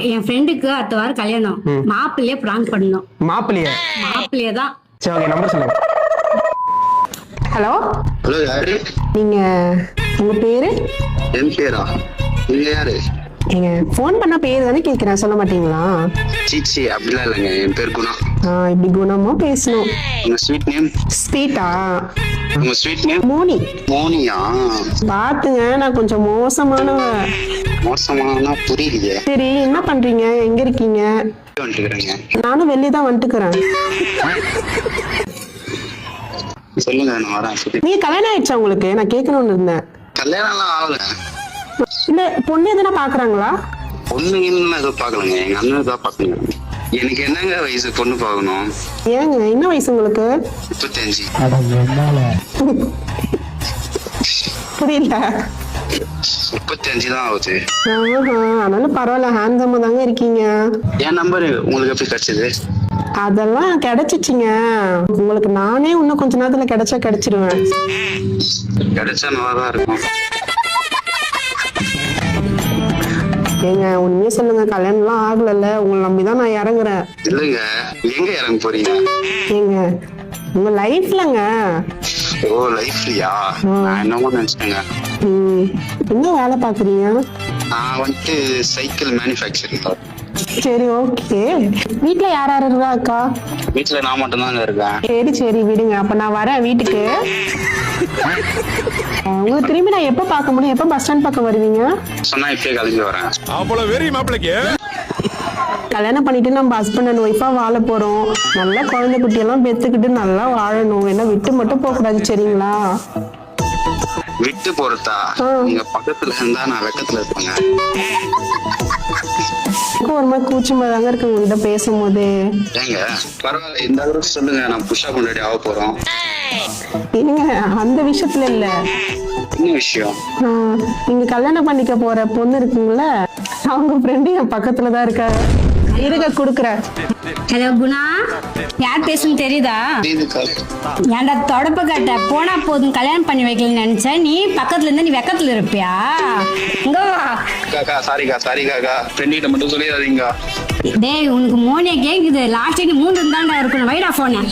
என் ஃப்ரெண்டுக்கு அடுத்த வாரம் கல்யாணம். மாப்பிள்ளையே பிராங்க் பண்ணணும். மாப்பிள்ளையே தான். சரி, ஓகே, நம்பர் சொல்லுங்க. ஹலோ ஹலோ, யாரு? நீங்க உங்க பேரு? என் பேரா? நீங்க யாரு? நீங்க போன் பண்ணா பேரு தானே கேக்குறேன், சொல்ல மாட்டீங்களா? சீச்சி, அப்படிலாம் இல்லைங்க. என் பேர் குணா. இப்படி குணமா பேசணும். உங்க ஸ்வீட் நேம்? ஸ்வீட்டா? உங்க ஸ்வீட் நேம்? மோனி. மோனியா? பாத்துங்க, நான் கொஞ்சம் மோசமானவ. மோசமானா புரியலையே. சரி, என்ன பண்றீங்க? எங்க இருக்கீங்க? வந்துக்கிறேங்க. நானும் வெளியதான் வந்துட்டுக்கிறேன். சொல்லுங்க, நான் வரேன். நீங்க கல்யாணம் ஆயிடுச்சா உங்களுக்கு? நான் கேட்கணும்னு இருந்தேன். கல்யாணம் எல்லாம் ஆகல. இல்ல, பொண்ணு எதுனா பாக்குறாங்களா? பொண்ணுங்கன்னு எதுவும் பாக்கலங்க. எங்க அண்ணன் தான் பாக்கணுங்க. எனக்கு என்னங்க வயசு பொண்ணு பாக்கணும்? ஏங்க, என்ன வயசு உங்களுக்கு? 35. புரியல. 35 தான் ஆகுது. அதனால பரவாயில்ல, ஹேண்ட்ஸமா தாங்க இருக்கீங்க. என் நம்பரு உங்களுக்கு எப்படி கிடைச்சது? அதெல்லாம் கிடைச்சிச்சுங்க. உங்களுக்கு நானே இன்னும் கொஞ்ச நேரத்துல கிடைச்சிருவேன். கிடைச்சா நல்லா தான் இருக்கும். ஏங்க, உண்மையே சொல்லுங்க, கல்யாணம் எல்லாம் ஆகல. உங்களை நம்பிதான் நான் இறங்குறேன். இல்லங்க, எங்க இறங்க போறீங்க? ஏங்க, உங்க லைஃப்லங்க. ஓ, லைஃப்லயா? நான் என்னமோ நினைச்சிட்டேங்க. என்ன வேலை பாக்குறீங்க? நான் வந்துட்டு சைக்கிள் மேனுஃபேக்சரிங். சரி, ஓகே. வீட்டுல யார் யாரு இருக்கா? அக்கா வீட்டுல நான் மட்டும் தாங்க இருக்கேன். சரி விடுங்க, அப்ப நான் வரேன் வீட்டுக்கு. உங்களை திரும்பி நான் எப்ப பார்க்க முடியும்? எப்ப பஸ் ஸ்டாண்ட் பக்கம் வருவீங்க? சொன்னா இப்பயே கிளம்பி வரேன். கல்யாணம் பண்ணிட்டு நம்ம ஹஸ்பண்ட் அண்ட் ஒய்ஃபா வாழ போறோம். நல்லா குழந்தை குட்டி எல்லாம் பெத்துக்கிட்டு நல்லா வாழணும். என்ன விட்டு மட்டும் போக கூடாது, சரிங்களா? விட்டு போறதா? நீங்க பக்கத்துல இருந்தா நான் வெக்கத்துல இருப்பேங்க. ஒரு மாதிரி கூச்சமா தாங்க இருக்கு உங்ககிட்ட பேசும்போது. ஏங்க, பரவாயில்ல, இந்த அளவுக்கு சொல்லுங்க. நான் புஷா கொண்டாடி ஆக போறோம். ஏங்க, அந்த விஷயத்துல இல்ல. என்ன விஷயம்? நீங்க கல்யாணம் பண்ணிக்க போற பொண்ணு இருக்குங்கள, அவங்க ஃப்ரெண்டு என் பக்கத்துலதான் இருக்காரு. இருக்க குடுக்குறேன். ஹலோ குணா, யார் பேசுன்னு தெரியுதா? ஏன்டா தொடப்ப கட்ட போனா போதும், கல்யாணம் பண்ணி வைக்கலன்னு நினைச்சேன். நீ பக்கத்துல இருந்தா நீ வெக்கத்துல இருப்பியா? இங்க வா. சாரிக்கா, ஃப்ரெண்ட் கிட்ட மட்டும் சொல்லிடாதீங்க. டேய், உனக்கு மோனியா கேக்குது. லாஸ்ட் 3 தான்டா இருக்கணும். வைடா போன.